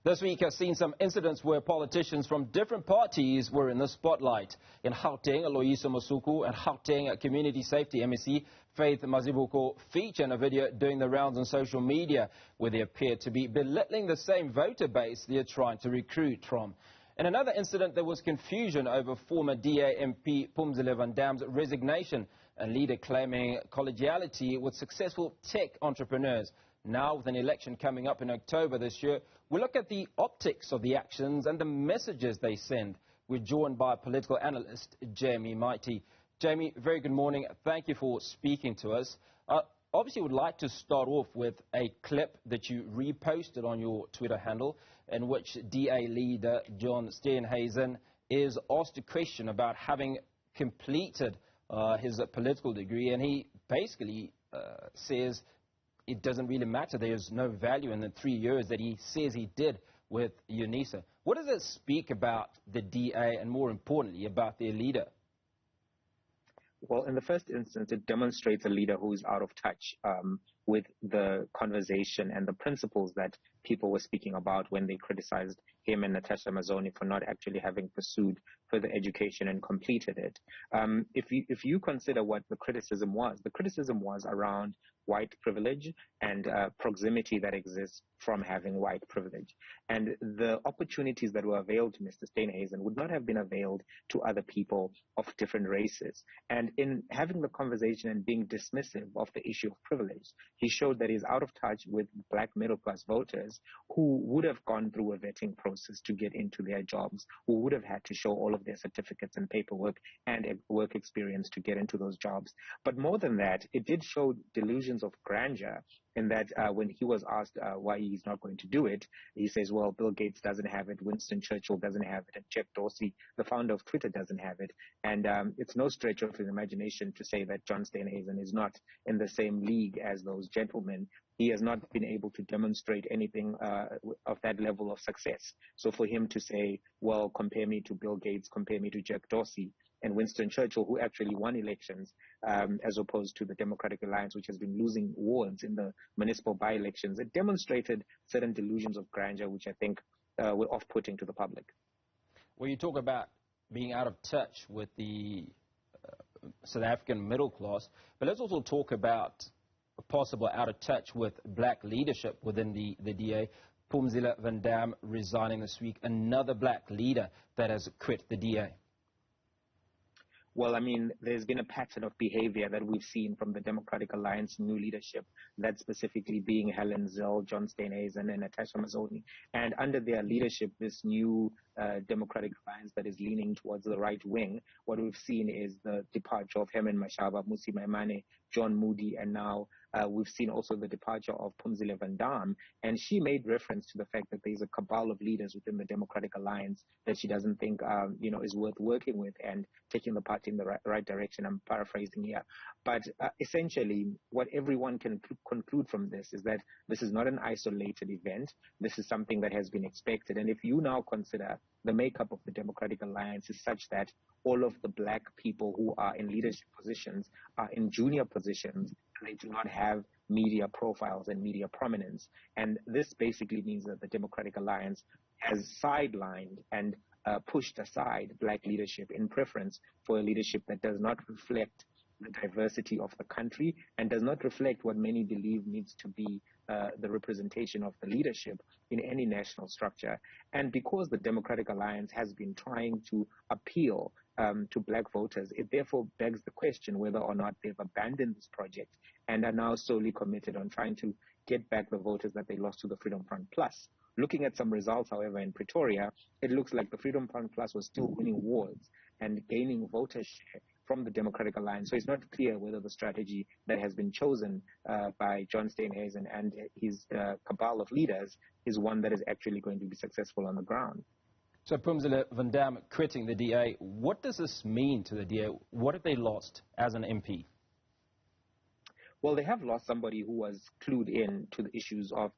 This week has seen some incidents where politicians from different parties were in the spotlight. In Gauteng, Loyiso Masuku and Gauteng Community Safety MEC Faith Mazibuko feature in a video doing the rounds on social media where they appear to be belittling the same voter base they are trying to recruit from. In another incident, there was confusion over former DA MP Phumzile Van Damme's resignation, a leader claiming collegiality with successful tech entrepreneurs. Now, with an election coming up in October this year, we look at the optics of the actions and the messages they send. We're joined by political analyst Jamie Mighty. Jamie, very good morning. Thank you for speaking to us. Obviously, would like to start off with a clip that you reposted on your Twitter handle in which DA leader John Steenhuisen is asked a question about having completed his political degree, and he basically says it doesn't really matter. There's no value in the 3 years that he says he did with UNISA. What does it speak about the DA and, more importantly, about their leader? Well, in the first instance, it demonstrates a leader who is out of touch with the conversation and the principles that people were speaking about when they criticized him and Natasha Mazzoni for not actually having pursued further education and completed it. If you consider what the criticism was around white privilege and proximity that exists from having white privilege. And the opportunities that were availed to Mr. Steenhuisen would not have been availed to other people of different races. And in having the conversation and being dismissive of the issue of privilege, he showed that he's out of touch with black middle-class voters who would have gone through a vetting process to get into their jobs, who would have had to show all of their certificates and paperwork and work experience to get into those jobs. But more than that, it did show delusions of grandeur in that when he was asked why he's not going to do it, he says, well, Bill Gates doesn't have it, Winston Churchill doesn't have it, and Jack Dorsey, the founder of Twitter, doesn't have it. And it's no stretch of his imagination to say that John Steenhuisen is not in the same league as those gentlemen. He has not been able to demonstrate anything of that level of success. So for him to say, well, compare me to Bill Gates, compare me to Jack Dorsey and Winston Churchill, who actually won elections, as opposed to the Democratic Alliance, which has been losing wards in the municipal by-elections, it demonstrated certain delusions of grandeur, which I think were off-putting to the public. Well, you talk about being out of touch with the South African middle class, but let's also talk about possible out of touch with black leadership within the DA. Phumzile Van Damme resigning this week, another black leader that has quit the DA. Well, I mean, there's been a pattern of behavior that we've seen from the Democratic Alliance new leadership, that specifically being Helen Zell, John Steenhuisen, and Natasha Mazzoni. And under their leadership, this new Democratic Alliance that is leaning towards the right wing, what we've seen is the departure of Herman Mashaba, Musi Maimane, John Moody, and now we've seen also the departure of Phumzile Van Damme. And she made reference to the fact that there's a cabal of leaders within the Democratic Alliance that she doesn't think, is worth working with and taking the party in the right direction. I'm paraphrasing here. But essentially, what everyone can conclude from this is that this is not an isolated event. This is something that has been expected. And if you now consider the makeup of the Democratic Alliance is such that all of the black people who are in leadership positions are in junior positions, and they do not have media profiles and media prominence. And this basically means that the Democratic Alliance has sidelined and pushed aside black leadership in preference for a leadership that does not reflect the diversity of the country and does not reflect what many believe needs to be the representation of the leadership in any national structure. And because the Democratic Alliance has been trying to appeal to black voters, it therefore begs the question whether or not they've abandoned this project and are now solely committed on trying to get back the voters that they lost to the Freedom Front Plus. Looking at some results, however, in Pretoria, it looks like the Freedom Front Plus was still winning wards and gaining voter share from the Democratic Alliance. So it's not clear whether the strategy that has been chosen by John Steenhuisen and his cabal of leaders is one that is actually going to be successful on the ground. So Phumzile Van Damme quitting the DA, what does this mean to the DA? What have they lost as an MP? Well, they have lost somebody who was clued in to the issues of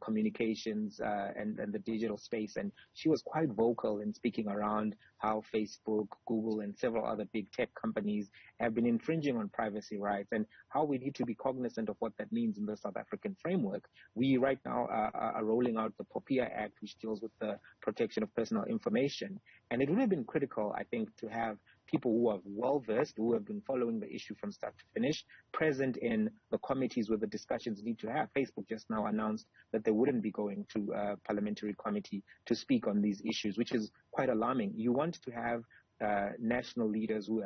communications and the digital space. And she was quite vocal in speaking around how Facebook, Google, and several other big tech companies have been infringing on privacy rights and how we need to be cognizant of what that means in the South African framework. We right now are rolling out the POPIA Act, which deals with the protection of personal information. And it would have been critical, I think, to have people who are well-versed, who have been following the issue from start to finish, present in the committees where the discussions need to have. Facebook just now announced that they wouldn't be going to a parliamentary committee to speak on these issues, which is quite alarming. You want to have national leaders who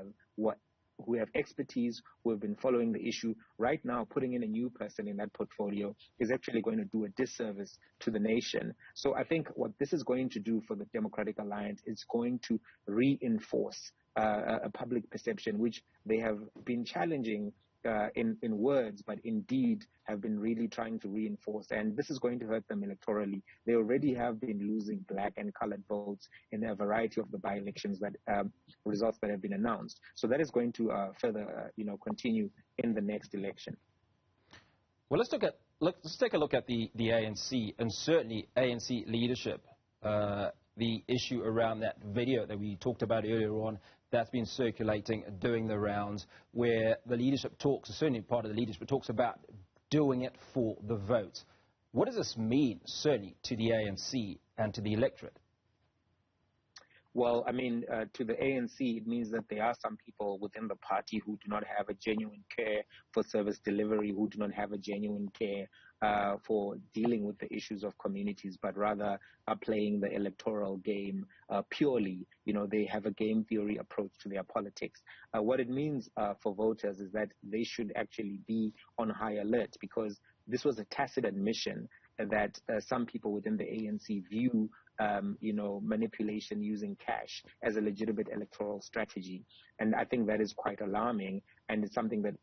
have expertise, who have been following the issue. Right now, putting in a new person in that portfolio is actually going to do a disservice to the nation. So I think what this is going to do for the Democratic Alliance is going to reinforce a public perception, which they have been challenging in words, but indeed have been really trying to reinforce. And this is going to hurt them electorally. They already have been losing black and colored votes in a variety of the by-elections that results that have been announced. So that is going to further, continue in the next election. Well, let's take a look at the ANC and certainly ANC leadership. The issue around that video that we talked about earlier on, that's been circulating, doing the rounds, where the leadership talks, certainly part of the leadership talks about doing it for the vote. What does this mean, certainly, to the ANC and to the electorate? Well, I mean, to the ANC, it means that there are some people within the party who do not have a genuine care for service delivery, who do not have a genuine care for dealing with the issues of communities, but rather are playing the electoral game purely. They have a game theory approach to their politics. What it means for voters is that they should actually be on high alert, because this was a tacit admission that some people within the ANC view manipulation using cash as a legitimate electoral strategy. And I think that is quite alarming, and it's something that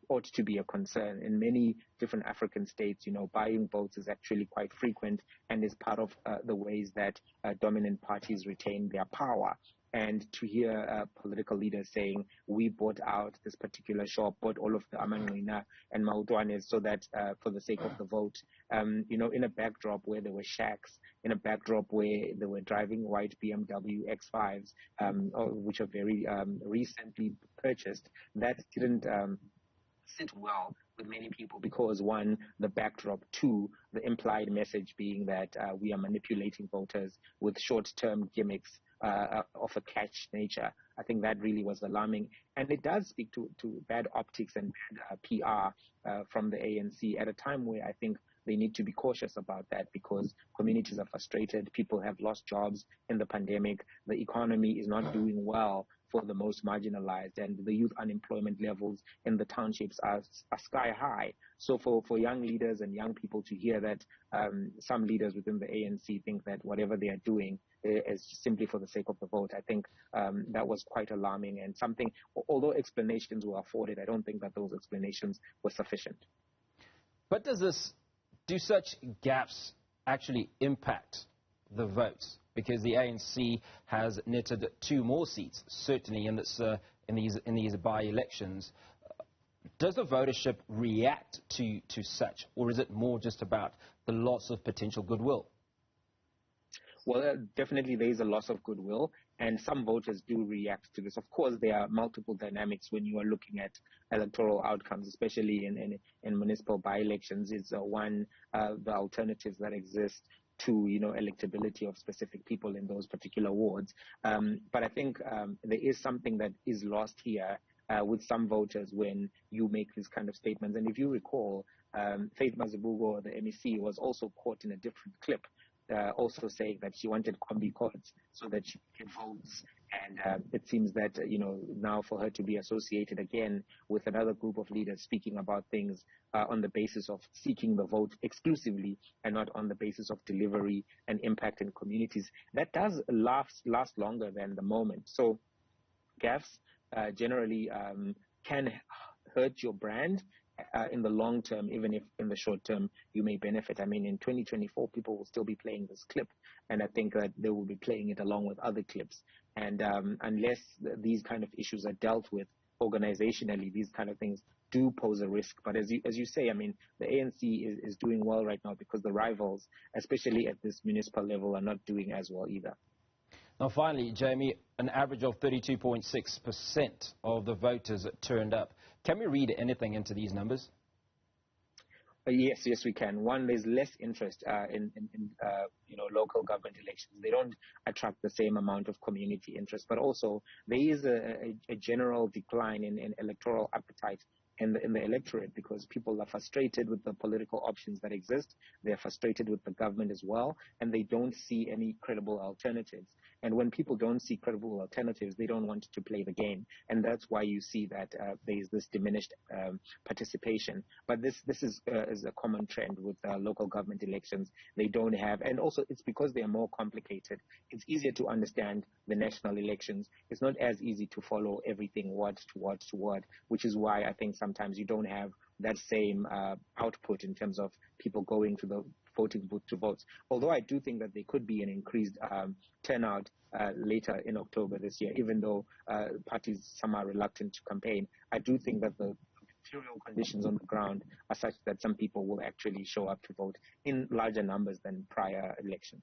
ought to be a concern. In many different African states, buying votes is actually quite frequent and is part of the ways that dominant parties retain their power. And to hear political leaders saying, we bought out this particular shop, bought all of the Amanwina and Mautwanes so that for the sake of the vote, in a backdrop where there were shacks, in a backdrop where they were driving white BMW X5s, which are very recently purchased, that didn't sit well with many people because, one, the backdrop, two, the implied message being that we are manipulating voters with short-term gimmicks of a catch nature. I think that really was alarming. And it does speak to bad optics and bad PR from the ANC at a time where I think they need to be cautious about that, because communities are frustrated. People have lost jobs in the pandemic. The economy is not doing well for the most marginalized, and the youth unemployment levels in the townships are sky high. So for young leaders and young people to hear that some leaders within the ANC think that whatever they are doing is simply for the sake of the vote, I think that was quite alarming, and something, although explanations were afforded, I don't think that those explanations were sufficient. But do such gaps actually impact the votes? Because the ANC has knitted 2 more seats, certainly in these by-elections. Does the votership react to such, or is it more just about the loss of potential goodwill? Well, definitely there is a loss of goodwill, and some voters do react to this. Of course, there are multiple dynamics when you are looking at electoral outcomes, especially in municipal by-elections. It's one, the alternatives that exist to, electability of specific people in those particular wards. But I think there is something that is lost here with some voters when you make these kind of statements. And if you recall, Faith Mazibuko, the MEC, was also caught in a different clip, also saying that she wanted combi codes so that she could get votes. And it seems that, now for her to be associated again with another group of leaders speaking about things on the basis of seeking the vote exclusively and not on the basis of delivery and impact in communities, that does last longer than the moment. So gaffes generally can hurt your brand in the long term, even if in the short term you may benefit. I mean, in 2024, people will still be playing this clip, and I think that they will be playing it along with other clips. And unless these kind of issues are dealt with organizationally, these kind of things do pose a risk. But as you say, I mean, the ANC is doing well right now because the rivals, especially at this municipal level, are not doing as well either. Now, finally, Jamie, an average of 32.6% of the voters turned up. Can we read anything into these numbers? Yes, we can. One, there's less interest in local government elections. They don't attract the same amount of community interest, but also there is a general decline in electoral appetite in the electorate, because people are frustrated with the political options that exist. They're frustrated with the government as well, and they don't see any credible alternatives. And when people don't see credible alternatives, they don't want to play the game. And that's why you see that there is this diminished participation. But this is a common trend with local government elections. They don't have, and also it's because they are more complicated. It's easier to understand the national elections. It's not as easy to follow everything word to word, which is why I think sometimes you don't have that same output in terms of people going to the voting booth to vote. Although I do think that there could be an increased turnout later in October this year, even though parties, some are reluctant to campaign. I do think that the material conditions on the ground are such that some people will actually show up to vote in larger numbers than prior elections.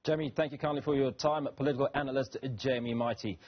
Jamie, thank you kindly for your time. Political analyst Jamie Mighty.